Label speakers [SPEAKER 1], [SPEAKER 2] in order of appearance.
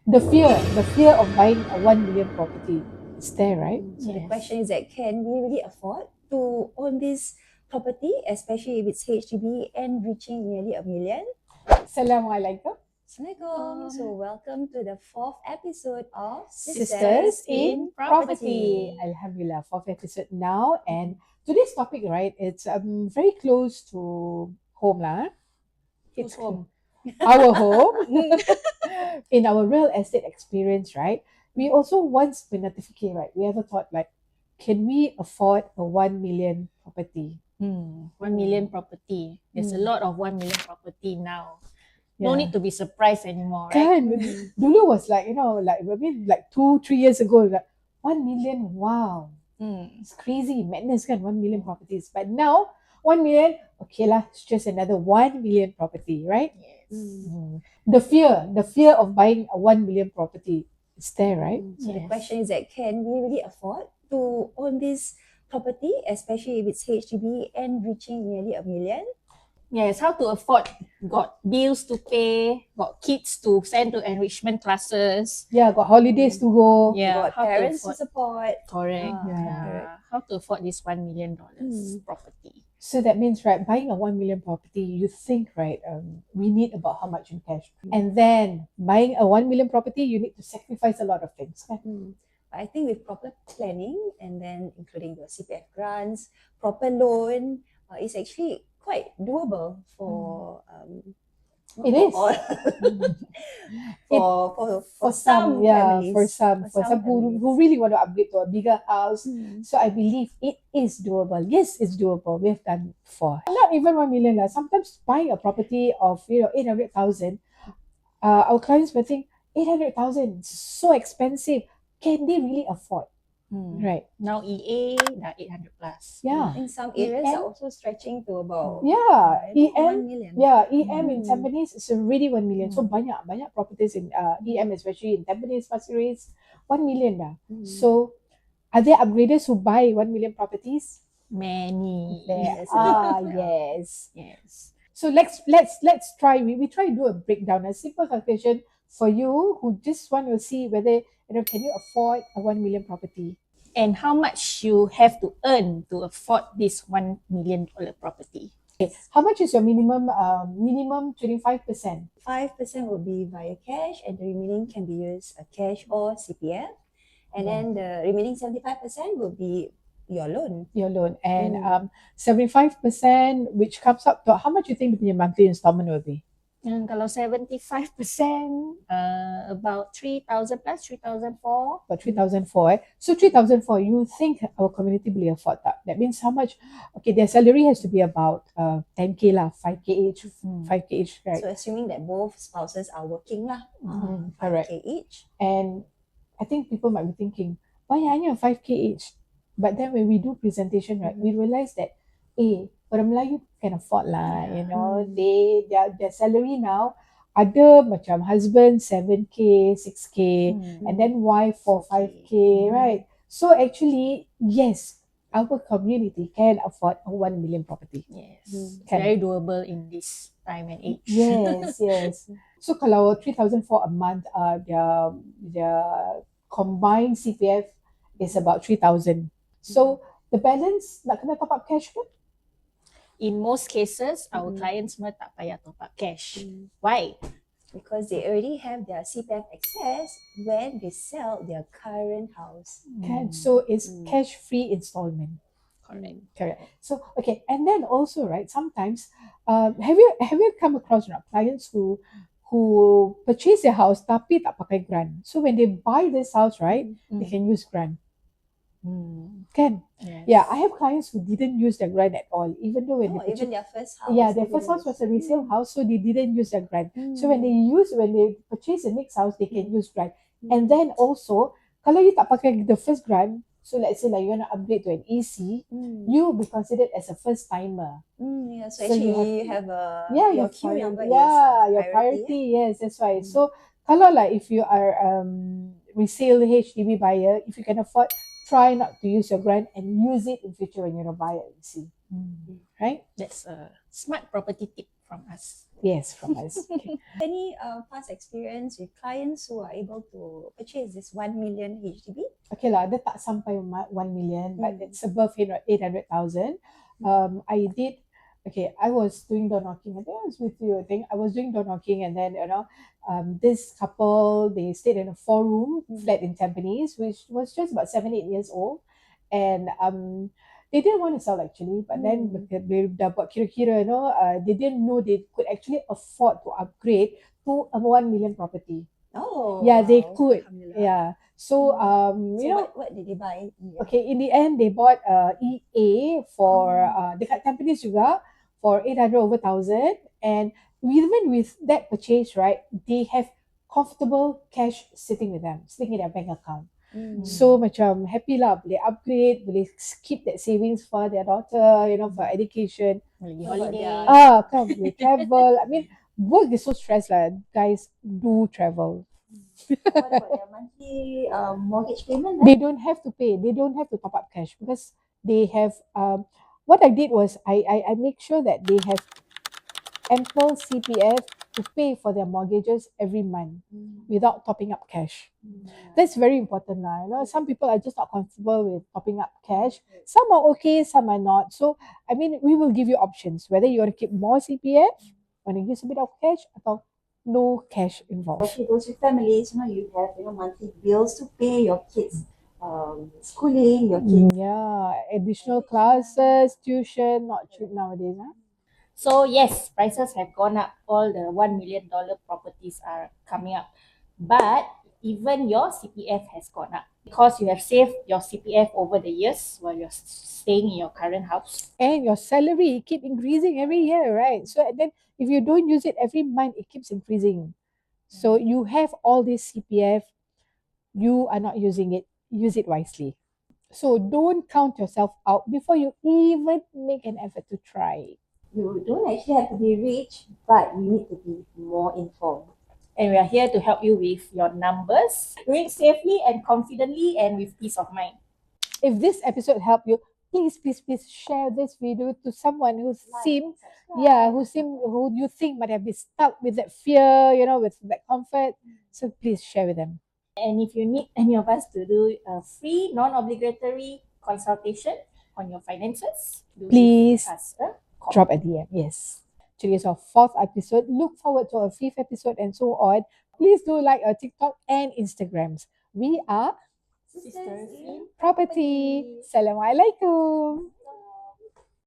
[SPEAKER 1] the fear of buying a 1 million property is there, right?
[SPEAKER 2] So the question is that can we really afford to own this property, especially if it's HDB and reaching nearly $1 million?
[SPEAKER 1] Assalamualaikum.
[SPEAKER 2] Assalamualaikum. So welcome to the 4th episode of
[SPEAKER 1] Sisters in Property. Alhamdulillah, 4th episode now, and today's topic, right? It's very close to home lah. It's
[SPEAKER 2] home?
[SPEAKER 1] our home. In our real estate experience, right? We also once been notified, right? We ever thought like, can we afford a 1 million property?
[SPEAKER 3] 1 million property. There's a lot of 1 million property now. No
[SPEAKER 1] Yeah.
[SPEAKER 3] need to be surprised anymore, right?
[SPEAKER 1] Kan, dulu was like, like 2-3 years ago, like 1 million, wow. It's crazy, madness kan, 1 million properties. But now, 1 million, okay lah, it's just another 1 million property, right?
[SPEAKER 3] Yes.
[SPEAKER 1] The fear of buying a 1 million property is there, right?
[SPEAKER 2] So the question is that can we really afford to own this property, especially if it's HDB and reaching nearly $1 million?
[SPEAKER 3] Yes, how to afford? Got bills to pay, got kids to send to enrichment classes.
[SPEAKER 1] Yeah, got holidays to go.
[SPEAKER 3] Yeah,
[SPEAKER 2] Got
[SPEAKER 3] how
[SPEAKER 2] parents to
[SPEAKER 3] to afford?
[SPEAKER 2] support.
[SPEAKER 3] Correct.
[SPEAKER 1] Yeah.
[SPEAKER 3] How to afford this $1 million property?
[SPEAKER 1] So that means, right, buying a 1 million property, you think, right, we need about how much in cash. And then buying a 1 million property, you need to sacrifice a lot of things.
[SPEAKER 2] But I think with proper planning and then including your CPF grants, proper loan, it's actually quite doable for
[SPEAKER 1] It is.
[SPEAKER 2] For some families.
[SPEAKER 1] For some who really want to upgrade to a bigger house. So I believe it is doable. Yes, it's doable. We've done it before. Not even 1 million. Sometimes buying a property of 800,000, our clients will think 800,000 so expensive. Can they really afford? Right.
[SPEAKER 3] Now EA dah 800 plus.
[SPEAKER 1] Yeah.
[SPEAKER 2] In some areas
[SPEAKER 1] EM?
[SPEAKER 2] are also stretching to about
[SPEAKER 1] Yeah.
[SPEAKER 2] 1
[SPEAKER 1] EM.
[SPEAKER 2] million.
[SPEAKER 1] Yeah, EM in Tampines is already 1 million. So banyak properties in EM, especially in Tampines, Pasir Ris, 1 million dah. So are there upgraders who buy 1 million properties?
[SPEAKER 3] Many.
[SPEAKER 1] There
[SPEAKER 2] Yes.
[SPEAKER 1] are, yes.
[SPEAKER 3] Yes.
[SPEAKER 1] So let's try. We try to do a breakdown, a simple calculation for you who just want to see whether can you afford a 1 million property.
[SPEAKER 3] And how much you have to earn to afford this $1 million property?
[SPEAKER 1] Okay. How much is your minimum? Minimum 25%.
[SPEAKER 2] 5% will be via cash and the remaining can be used cash or CPF. And then the remaining 75% will be your loan.
[SPEAKER 1] Your loan. And 75%, which comes up to how much you think your monthly installment will be?
[SPEAKER 3] Kalau 75%, about 3,000 plus, 3,004.
[SPEAKER 1] About 3,004. So 3,004, you think our community will afford that? That means how much? Okay, their salary has to be about 10k lah, 5k each, 5k each, right?
[SPEAKER 2] So assuming that both spouses are working lah,
[SPEAKER 1] correct.
[SPEAKER 2] 5k each.
[SPEAKER 1] And I think people might be thinking, why hanya 5k each? But then when we do presentation, right, we realize that, orang Melayu can afford lah, their salary now, ada macam husband 7k, 6k, and then wife for 5k, right? So actually, yes, our community can afford a 1 million property.
[SPEAKER 3] Yes. Very doable in this time and age.
[SPEAKER 1] Yes. So kalau 3,004 a month, their combined CPF is about 3,000. So the balance nak kena top up cash ke?
[SPEAKER 3] In most cases, our clients semua tak payah top up cash. Why?
[SPEAKER 2] Because they already have their CPF access when they sell their current house.
[SPEAKER 1] So it's cash-free installment. Correct. So okay, and then also, right, sometimes have you come across clients who purchase their house tapi tak pakai grant. So when they buy this house, right, they can use grant. Can.
[SPEAKER 3] Yes.
[SPEAKER 1] Yeah, I have clients who didn't use their grant at all, even though when they
[SPEAKER 2] Even their first house.
[SPEAKER 1] yeah, their first house was a resale house, so they didn't use their grant. So when they purchase the next house, they can use grant. And then also, kalau you tak pakai the first grant, so let's say like you want to upgrade to an EC, you will be considered as a first timer.
[SPEAKER 2] So actually you have your queue number
[SPEAKER 1] your priority. Yes, that's right. So kalau like if you are resale HDB buyer, if you can afford, try not to use your grant and use it in future when you're a buyer. You see, right?
[SPEAKER 3] That's a smart property tip from us.
[SPEAKER 1] Yes, from us. Okay.
[SPEAKER 2] Any past experience with clients who are able to purchase this 1 million HDB?
[SPEAKER 1] Okay lah, dia tak sampai 1 million, but it's above 800,000. I did, okay, I was doing door knocking. I think I was with you. I think I was doing door knocking, and then this couple, they stayed in a 4-room flat in Tampines, which was just about 7-8 years old, and they didn't want to sell actually, but then they dah buat kira-kira, they didn't know they could actually afford to upgrade to a 1 million property.
[SPEAKER 2] Oh,
[SPEAKER 1] Yeah, they
[SPEAKER 2] wow.
[SPEAKER 1] could.
[SPEAKER 2] Alhamdulillah.
[SPEAKER 1] Yeah. So
[SPEAKER 2] So what did they buy?
[SPEAKER 1] okay, in the end they bought EA for dekat Tampines juga for 800 over thousand, and even with that purchase, right, they have comfortable cash sitting with them, sitting in their bank account. So macam happy lah, boleh upgrade, boleh keep that savings for their daughter, for education.
[SPEAKER 3] Pergi
[SPEAKER 2] What about
[SPEAKER 3] holiday.
[SPEAKER 1] Kan boleh travel. I mean, work is so stressed lah. Guys, do travel.
[SPEAKER 2] What about their monthly mortgage payment?
[SPEAKER 1] They don't have to pay. They don't have to top up cash because they have. What I did was I make sure that they have ample CPF to pay for their mortgages every month without topping up cash. That's very important lah. Some people are just not comfortable with topping up cash. Some are okay, some are not. So I mean, we will give you options whether you want to keep more CPF, want to use a bit of cash, or no cash involved.
[SPEAKER 2] Especially those with families, you have monthly bills to pay, your kids schooling, your kids.
[SPEAKER 1] Yeah, additional classes, tuition, not cheap nowadays. Huh?
[SPEAKER 3] So yes, prices have gone up. All the $1 million properties are coming up. But even your CPF has gone up because you have saved your CPF over the years while you're staying in your current house.
[SPEAKER 1] And your salary keep increasing every year, right? So then if you don't use it every month, it keeps increasing. So you have all this CPF, you are not using it. Use it wisely. So don't count yourself out before you even make an effort to try.
[SPEAKER 2] You don't actually have to be rich, but you need to be more informed.
[SPEAKER 3] And we are here to help you with your numbers. Do it safely and confidently and with peace of mind.
[SPEAKER 1] If this episode helped you, please share this video to someone who who you think might have been stuck with that fear, with that comfort. So please share with them.
[SPEAKER 3] And if you need any of us to do a free, non-obligatory consultation on your finances,
[SPEAKER 1] Please
[SPEAKER 3] give us a call.
[SPEAKER 1] Drop a DM. Yes. Today is our 4th episode. Look forward to our 5th episode and so on. Please do like our TikTok and Instagrams. We are
[SPEAKER 3] Sisters in
[SPEAKER 1] Property. Assalamualaikum.